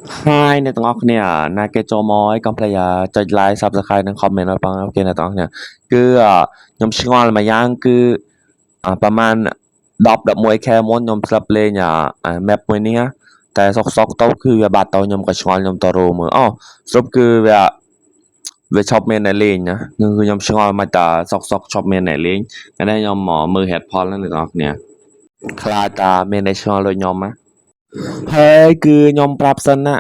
Hai អ្នកទាំងអស់គ្នាណាគេចូលមកហើយកុំភ្លេចចុច like Subscribe និង comment ឲ្យបងប្អូនអ្នកទាំងអស់គ្នាគឺខ្ញុំឆ្ងល់មួយយ៉ាងគឺប្រហែល10 11 ខែមុនខ្ញុំធ្លាប់លេងmap មួយនេះតែសុកទៅគឺវាបាត់ទៅខ្ញុំក៏ឆ្ងល់ខ្ញុំទៅរកមើលសរុបគឺវាឈប់មានអ្នកលេងណាគឺខ្ញុំឆ្ងល់មិនតាសុកឈប់មានអ្នកលេងតែខ្ញុំមើល head poll ហ្នឹងអ្នកទាំងអស់គ្នាខ្លាចតាមានអ្នកឆ្ងល់ដូចខ្ញុំណា ហើយគឺខ្ញុំប្រាប់សិនណា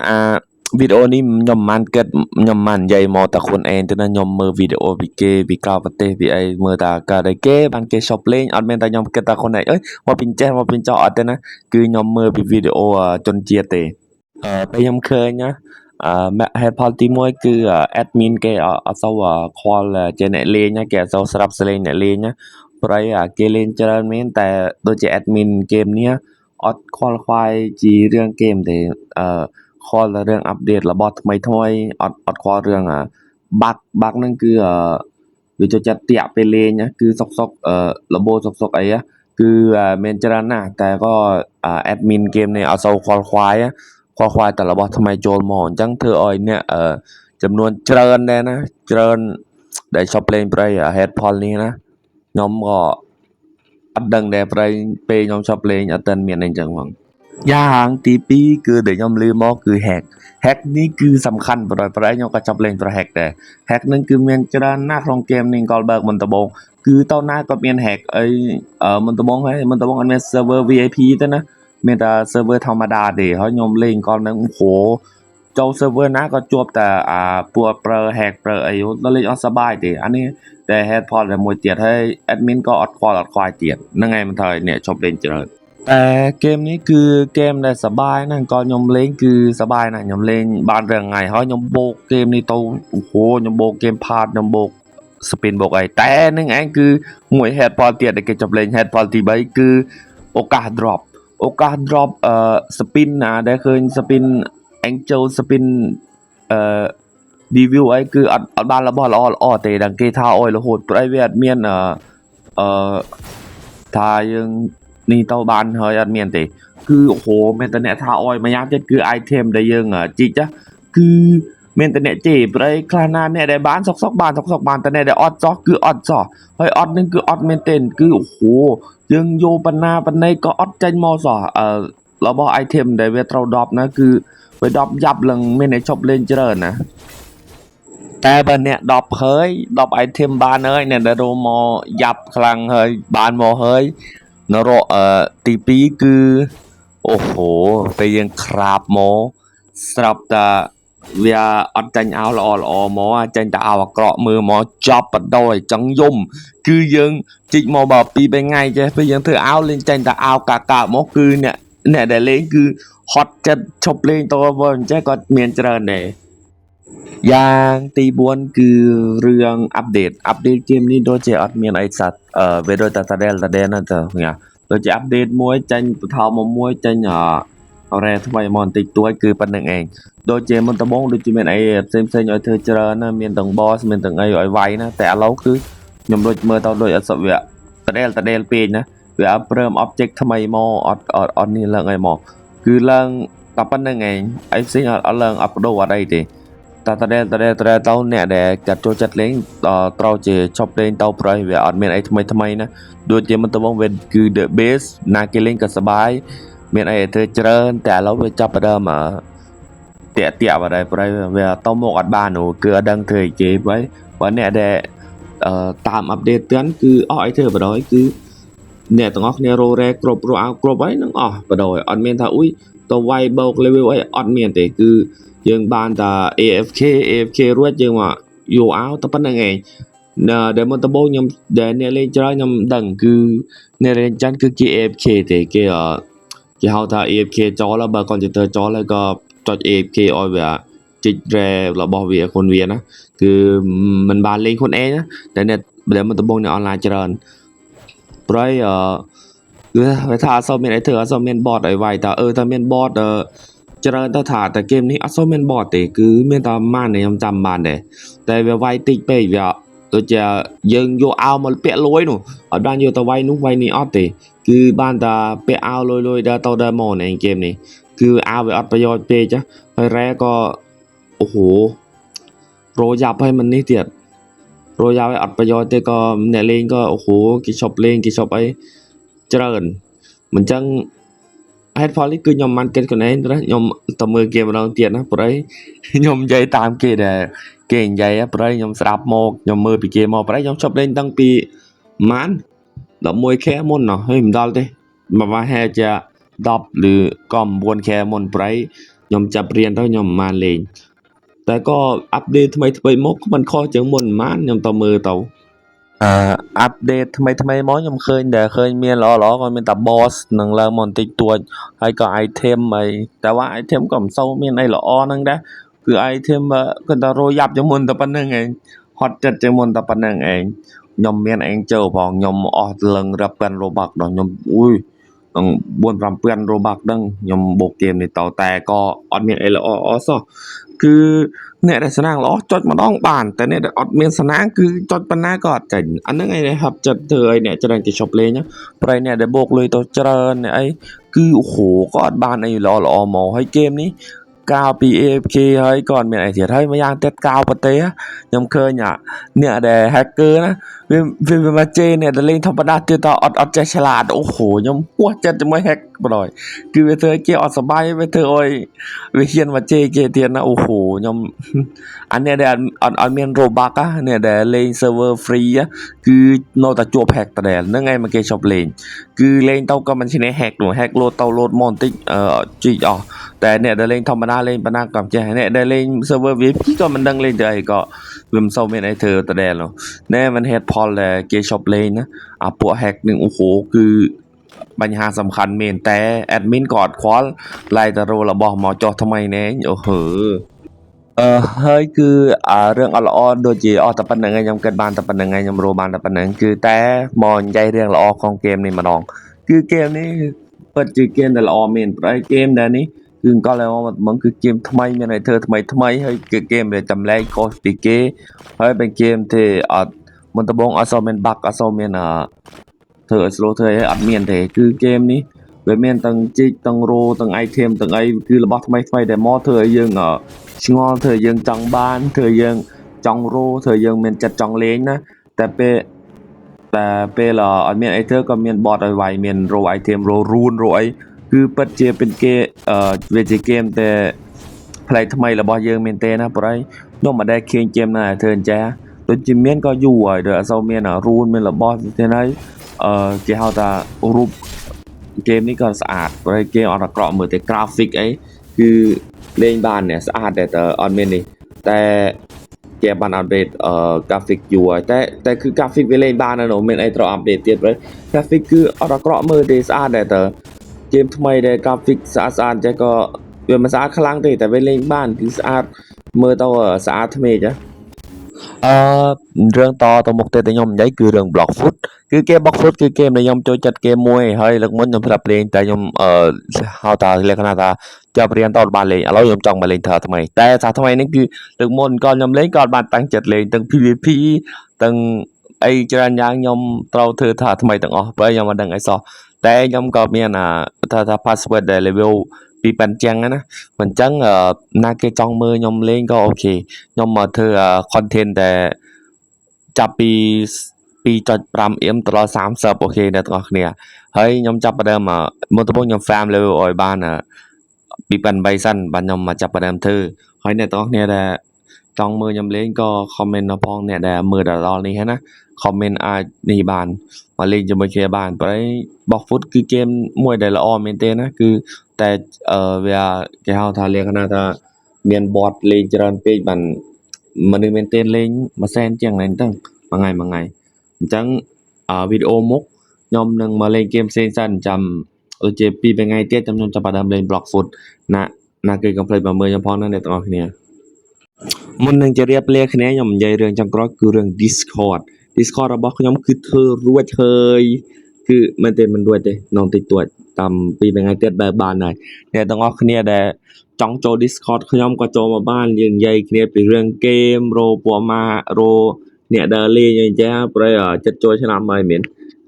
វីដេអូនេះខ្ញុំមិនបានគិតខ្ញុំមិននិយាយមកតែខ្លួនឯងទេណាខ្ញុំមើលវីដេអូពីគេពីក្រៅប្រទេសពីអីមើលតែកើតអីគេបានគេ shop លេងអត់មានតែខ្ញុំគិតតែខ្លួនឯងអើយមកពីចេះមកពីចោអត់ទេណាគឺខ្ញុំមើលពីវីដេអូជនជាតិទេពេលខ្ញុំឃើញណាhead poll ទី1គឺ admin គេអត់សូវខ្វល់ជាអ្នកលេងណាគេអត់សូវស្រាប់សលេងអ្នកលេងណាព្រៃគេលេងច្រើនមែនតែដូចជា admin ហ្គេមនេះអត់ខ្វល់ខ្វាយជារឿងហ្គេមទេខ្វល់តែរឿងអាប់ដេតរបស់ថ្មីអត់ខ្វល់រឿងបាក់ហ្នឹងគឺវាចូលចិត្តតាក់ពេលលេងណាគឺសុកលបោសុកអីគឺមានច្រើនណាស់តែក៏ admin ហ្គេមនេះអត់សូវខ្វល់ខ្វាយតែរបស់ថ្មីចូលមកអញ្ចឹងធ្វើឲ្យអ្នកចំនួនច្រើនដែរណាច្រើនដែលឈប់លេងប្រៃ head poll នេះណាខ្ញុំក៏អត់ដឹងដែរប្រៃពេលខ្ញុំឈប់លេងអត់ទាន់មានអីចឹងហ្មងយ៉ាងទី2គឺដែលខ្ញុំឮមកគឺ hack នេះគឺសំខាន់ប្រៃខ្ញុំក៏ចាប់លេងប្រ hack ដែរ hack ហ្នឹងគឺមានច្រើនណាស់ក្នុងเกมនេះ Goldberg មុនដំបូងគឺតើណាក៏មាន hack អីមុនដំបូងអត់មាន server VIP ទេណាមានតែ server ធម្មតាទេហើយខ្ញុំលេងកលហ្នឹងអូចូល server ណាក៏ជួបតែពួកប្រើ hack ប្រើអីដល់លេងអត់សប្បាយទេអានេះតែ head poll តែមួយទៀតហើយ admin ក៏អត់ខ្វល់អត់ខ្វាយទៀតហ្នឹងហើយមិនថយអ្នកជប់លេងច្រើនតែเกมនេះគឺเกมដែលសប្បាយណាស់ក៏ខ្ញុំលេងគឺសប្បាយណាស់ខ្ញុំលេងបានរាល់ថ្ងៃហើយខ្ញុំបូកเกมនេះទៅអូហូខ្ញុំបូកเกม part ខ្ញុំបូក spin បូកអីតែនឹងឯងគឺមួយ head poll ទៀតដែលគេជប់លេង head poll ទី3គឺឱកាស drop spin ដែលឃើញ spin Angel spin review អីគឺអត់បានរបស់ល្អទេដល់គេថាអុយរហូតព្រោះវាអត់មានថាយើងនេះទៅបានហើយអត់មានទេគឺអូហូមានតែអ្នកថាអុយម្យ៉ាងទៀតគឺ item ដែលយើងជីកគឺមានតែអ្នកជេរព្រៃខ្លះណាអ្នកដែលបានសុកបានតែអ្នកដែលអត់ចោះគឺអត់ចោះហើយអត់នឹងគឺអត់មែនទេគឺអូហូយើងយកបណ្ណាបណ្ណៃក៏អត់ចាញ់មកសោះរបស់ item ដែលវាត្រូវដប់ណាគឺវាដប់យ៉ាប់ឡើងមានតែជប់លេងច្រើនណាតែបើអ្នក10ហើយ10 item បានហើយអ្នកដែលរមកយ៉ាប់ខ្លាំងហើយបានមកហើយនៅរកទី2គឺអូហូពេលយើងក្រាបមកស្រាប់តែវាអត់ចាញ់អោល្អមកចាញ់តែអោអាក្រក់មើលមកចប់បដ යි ចឹងយំគឺយើងជីកមកបើ2 3ថ្ងៃចេះពេលយើងធ្វើអោលេងចាញ់តែអោកាមកគឺអ្នកដែលលេងគឺហត់ចិត្តឈប់លេងតើអញ្ចឹងក៏មានច្រើនដែរយ៉ាងទី4គឺរឿងអាប់ដេតเกมនេះដូចជាអត់មានអីសัตว์វាដូចតែតដែលណាទៅញ៉ាដូចជាអាប់ដេតមួយចាញ់បថោមួយចាញ់រ៉ែថ្មីមកបន្តិចតួចគឺប៉ុណ្្នឹងឯងដូចជាមុនដំបូងដូចជាមានអីផ្សេងឲ្យធ្វើច្រើនណាមានទាំង boss មានទាំងអីឲ្យវាយណាតែឥឡូវគឺខ្ញុំដូចមើលទៅដូចអត់សវាតដែលពេកណាវាអត់ព្រម object ថ្មីមកអត់នេះឡើងអីមកគឺឡើងតែប៉ុណ្្នឹងឯងអីផ្សេងអត់ឡើងអត់បដូរអត់អីទេតែតដែលទៅអ្នកដែលកាត់ចូលចិត្តលេងត្រូវជាឈប់លេងទៅប្រៃវាអត់មានអីថ្មីណាដូចជាមុនដំបូងវាគឺ the base ណាគេលេងក៏សប្បាយមានអីធ្វើច្រើនតែឥឡូវវាចាប់ផ្ដើមតាក់បាត់ហើយប្រៃវាទៅមកអត់បានគឺអត់ដឹងធ្វើអីគេបើអ្នកដែលតាមអាប់ដេតទៀតគឺអស់អីធ្វើបដ යි គឺអ្នកទាំងអស់គ្នារ៉េគ្រប់ហើយនឹងអស់បដ යි អត់មានថាអ៊ុយទៅវាយបោក level អីអត់មានទេគឺយើងបានតែ AFK រួចយើងមកយកអោតែប៉ុណ្្នឹងឯងដែលមុនដំបូងខ្ញុំដែលអ្នកលេងច្រើនខ្ញុំដឹងគឺអ្នកលេងចាន់គឺជា AFK ទេគេហៅថា AFK ចោលបើកុំព្យូទ័រចោលហើយក៏ចុច AFK ឲ្យវាជីករ៉េរបស់វាខ្លួនវាណាគឺមិនបានលេងខ្លួនឯងណាតែអ្នកដែលមុនដំបូងនៅអនឡាញច្រើនប្រៃគឺវាថាអត់សូវមានអីធ្វើអត់សូវមាន bot ឲ្យវាយតើតែមាន bot ច្រើនទៅថាតែเกมនេះអត់សូវមាន bot ទេគឺមានតែម៉ានខ្ញុំចាំបានដែរតែវាវាយតិចពេកវាដូចជាយើងយកអោមកពាក់លុយនោះអត់បានយកទៅវាយនោះវាយនេះអត់ទេគឺបានតែពាក់អោលុយដល់ទៅដល់មកនៃเกมនេះ คือเอาไว้อัดประโยชน์เปจ้ะไอ้แรกก็โอ้โหโรยับให้มันนี่เตียดโรยับให้อัดประโยชน์แต่ก็เนี่ยเลงก็โอ้โหกี่ช็อปเลงกี่ช็อปไอ้เจริญมันจังhết phó lý cứ nhom man kết con ấy đó nhom tầm mười kia mà đồng tiền á bữa đấy nhom dây tam kia để kia dây á bữa đấy nhom sạp một nhom mười bị kia một bữa đấy nhom chụp lên tăng pi man đọc môi khé môn nó hơi mình đo đi mà hèจะđọc หรือก่อมบวนแค่มนไพรยอมจับเรียนแล้วยอมมาเลงแต่ก็อัปเดตทำไมมกมันข้อจังมนมานยอมต่อมือเต่าอัปเดตทำไมมอยอมเคยมีล้อก็มีแต่บอสหนังแล้วมอนติดตัวให้ก็ไอเทมไปแต่ว่าไอเทมก็เศร้ามีไอล้อนั่งได้คือไอเทมก็จะโรยยับจังมนแต่ปันนึงเองฮอตจัดจังมนแต่ปันนึงเองยอมเมียนเองเจอพองยอมออดเลิงรับกันโรบักดอกยอมอุ้ยต้องบวนรำเปื้อนโรบักดังยอมโบกเกมในเต่าแต่ก็ออดเมียนไอล้อซอคือเนี่ยได้สนางล้อจดมาต้องบานแต่เนี่ยได้ออดเมียนสนางคือจดปัญหาก็จัดอันนั้นไงนะครับจัดเธอเนี่ยจะได้จะชอบเลยเนี่ยไปเนี่ยได้โบกเลยตัวเจริญเนี่ยไอ้คือโอ้โหก็อดบานไอ้ล้อหมอให้เกมนี้9 ปี AFK เฮ้ยก่อนមានអីទៀតហើយម្យ៉ាងទៀត9ប្រទេសខ្ញុំឃើញអ្នកដែល hacker ណាវាមកជេរអ្នកដែលលេងធម្មតាទៀតតអត់ចេះឆ្លាតអូហូខ្ញុំហួសចិត្តជាមួយ hack បដ ாய் គឺវាធ្វើគេអត់សប្បាយវាធ្វើឲ្យវាហ៊ានមកជេរគេទៀតណាអូហូខ្ញុំអានេះដែលអត់មាន Robux នេះដែលលេង server free គឺនៅតែជួប hack ដដែលហ្នឹងឯងមកគេឈប់លេងគឺលេងទៅក៏មិនឈ្នះ hack នោះ hack លោតទៅលោតមកបន្តិចជីកអស់តែអ្នកដែលលេងធម្មតាលេងបណ្ណាក៏ចេះអ្នកដែលលេង server VIP ក៏មិនដឹងលេងទៅអីក៏វាមិនសូវមានអីធ្វើដដែលនោះណែมันเหตุផលដែលគេឈប់លេងណាអាពួក hack នឹងអូហូគឺបញ្ហាសំខាន់មែនតែ admin ក៏អត់ខ្វល់ឡាយតែរោរបស់មកចុះថ្មីណែអូហើហើយគឺរឿងអត់ល្អដូចជាអស់តែប៉ុណ្្នឹងឯងខ្ញុំគិតបានតែប៉ុណ្្នឹងឯងខ្ញុំរោបានតែប៉ុណ្្នឹងគឺតែមកនិយាយរឿងល្អក្នុងเกมនេះម្ដងគឺเกมនេះពិតជាเกมដែលល្អមែនប្រហែលเกมដែលនេះគឺអង្គលមកហ្មងគឺเกมថ្មីមានឲ្យធ្វើថ្មីហើយគឺเกมដែលចម្លែកខុសពីគេហើយเป็นเกมที่អត់មុនដំបូងអត់សូវមាន bug អត់សូវមានធ្វើឲ្យ slow ធ្វើឲ្យអត់មានទេគឺเกมនេះវាមានទាំងជីកទាំងរោទាំង item ទាំងអីគឺរបស់ថ្មីដែលមកធ្វើឲ្យយើងឆ្ងល់ធ្វើឲ្យយើងចង់បានធ្វើឲ្យយើងចង់រោធ្វើឲ្យយើងមានចិត្តចង់លេងណាតែពេលអត់មានអីធ្វើក៏មាន bot ឲ្យវាយមាន row item row rune row អីគឺពិតជាเป็นគេវាជាเกมតែផ្លែកថ្មីរបស់យើងមែនទេណាប្រហែលខ្ញុំមិនដែលឃើញเกมណាធ្វើអញ្ចឹងដូចជាមានក៏យូរហើយដូចអត់សូវមានrune មានរបស់ទេហើយគេហៅថារូបเกมនេះក៏ស្អាតប្រហែលគេអត់អាក្រក់មើលតែ graphic អីគឺលេងបានเนี่ยស្អាតតែអត់មាននេះតែគេបាន update graphic យូរហើយតែគឺ graphic វាលេងបាននៅមានអីត្រូវ update ទៀតព្រោះ graphic គឺអត់អាក្រក់មើលទេស្អាតតែเกมថ្មីដែល graphic ស្អាតចេះក៏វាមិនស្អាតខ្លាំងទេតែវាលេងបានគឺស្អាតមើលទៅស្អាតថ្មីចារឿងតមុខទៀតដែលខ្ញុំនិយាយគឺរឿង Blockfoot គឺគេ Blockfoot គឺเกมដែលខ្ញុំចូលចិត្តเกมមួយហើយលើកមុនខ្ញុំស្រាប់លេងតែខ្ញុំហៅថាលក្ខណៈថាចាប់រៀនតបានលេងឥឡូវខ្ញុំចង់មកលេងថ្មីតែថាថ្មីនេះគឺលើកមុនក៏ខ្ញុំលេងក៏អត់បានតាំងចិត្តលេងទាំង PVP ទាំងអីច្រើនយ៉ាងខ្ញុំត្រូវធ្វើថាថ្មីទាំងអស់ព្រោះខ្ញុំមិនដឹងអីសោះតែខ្ញុំក៏មានថា password ដែល level 2,000ចឹងណាមិនចឹងណាគេចង់មើលខ្ញុំលេងក៏អូខេខ្ញុំមកធ្វើ content តែចាប់ពី 2.5M ទៅដល់30អូខេអ្នកទាំងអស់គ្នាហើយខ្ញុំចាប់ផ្ដើមមុនដំបូងខ្ញុំ farm level ឲ្យបាន2,800សិនបាទខ្ញុំមកចាប់ផ្ដើមធ្វើហើយអ្នកទាំងអស់គ្នាដែលចង់មើលខ្ញុំលេងក៏ comment នៅផងអ្នកដែលមើលដល់នេះហ្នឹងណា comment អាចនេះបានមកលេងជាមួយគ្នាបានព្រោះ Blockfoot គឺเกมមួយដែលល្អមែនទេណាគឺតែវាគេហៅថាលក្ខណៈថាមាន bot លេងច្រើនពេកបានមនុស្សមែនទេលេង100,000ជាងហ្នឹងទៅមួយថ្ងៃអញ្ចឹងវីដេអូមុខខ្ញុំនឹងមកលេងเกมផ្សេងសិនចាំដូចជា2ថ្ងៃទៀតខ្ញុំចាប់ផ្ដើមលេង Blockfoot ណាគេកុំភ្លេចមកមើលខ្ញុំផងណាអ្នកទាំងអស់គ្នាមុននឹងជម្រាបលាគ្នាខ្ញុំនិយាយរឿងចុងក្រោយគឺរឿង Discord របស់ខ្ញុំគឺធ្វើរួចហើយគឺមែនទេមិនរួចទេនងតិចតួចតាម2ថ្ងៃទៀតបែបបានហើយអ្នកទាំងអស់គ្នាដែលចង់ចូល Discord ខ្ញុំក៏ចូលមកបានយើងនិយាយគ្នាពីរឿងហ្គេមរោពណ៌ម៉ារោអ្នកដែលលេងអីចឹងប្រហែលចិត្តចូលឆ្នាំហើយមែន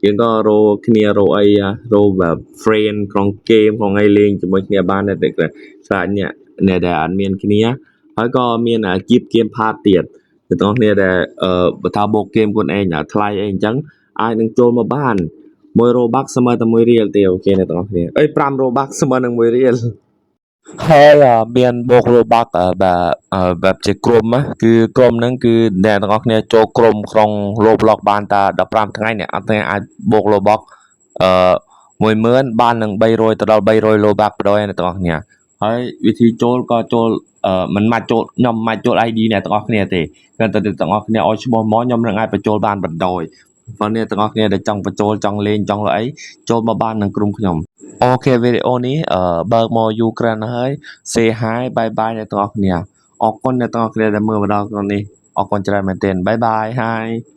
យើងក៏រកគ្នារកអីរកแบบ friend ក្នុងเกมของឯងលេងជាមួយគ្នាបានដែរតែខ្លាចអ្នកដែលអត់មានគ្នាហើយក៏មានគៀបเกมផាតទៀតអ្នកទាំងអស់គ្នាដែលបើថាបូកเกมខ្លួនឯងថ្លៃអីអញ្ចឹងអាចនឹងចូលមកបាន1 Robux ស្មើតែ1រៀលទេអូខេអ្នកទាំងអស់គ្នាអេ5 Robux ស្មើនឹង1រៀល ហើយមានបូក Robux แบบជាក្រុមគឺក្រុមហ្នឹងគឺអ្នកទាំងអស់គ្នាចូលក្រុមក្នុង Roblox បានតែ15ថ្ងៃអ្នកអត់ទាំងអាចបូក Robux អឺ10000បាននឹង300ទៅដល់300 Robux បដ ாய் អ្នកទាំងអស់គ្នាហើយវិធីចូលក៏ចូលមិនមកចូលខ្ញុំមិនចូល ID អ្នកទាំងអស់គ្នាទេគ្រាន់តែអ្នកទាំងអស់គ្នាឲ្យឈ្មោះមកខ្ញុំនឹងអាចបញ្ចូលបានបណ្ដោយបើអ្នកទាំងអស់គ្នាដែលចង់បញ្ចូលចង់លេងចង់អីចូលមកបាននឹងក្រុមខ្ញុំអូខេវីដេអូនេះបើកមកយូរក្រាន់ណាស់ហើយ say hi bye bye អ្នកទាំងអស់គ្នាអរគុណអ្នកទាំងអស់គ្នាដែលមើលមកដល់ក្នុងនេះអរគុណច្រើនមែនទែន bye bye hi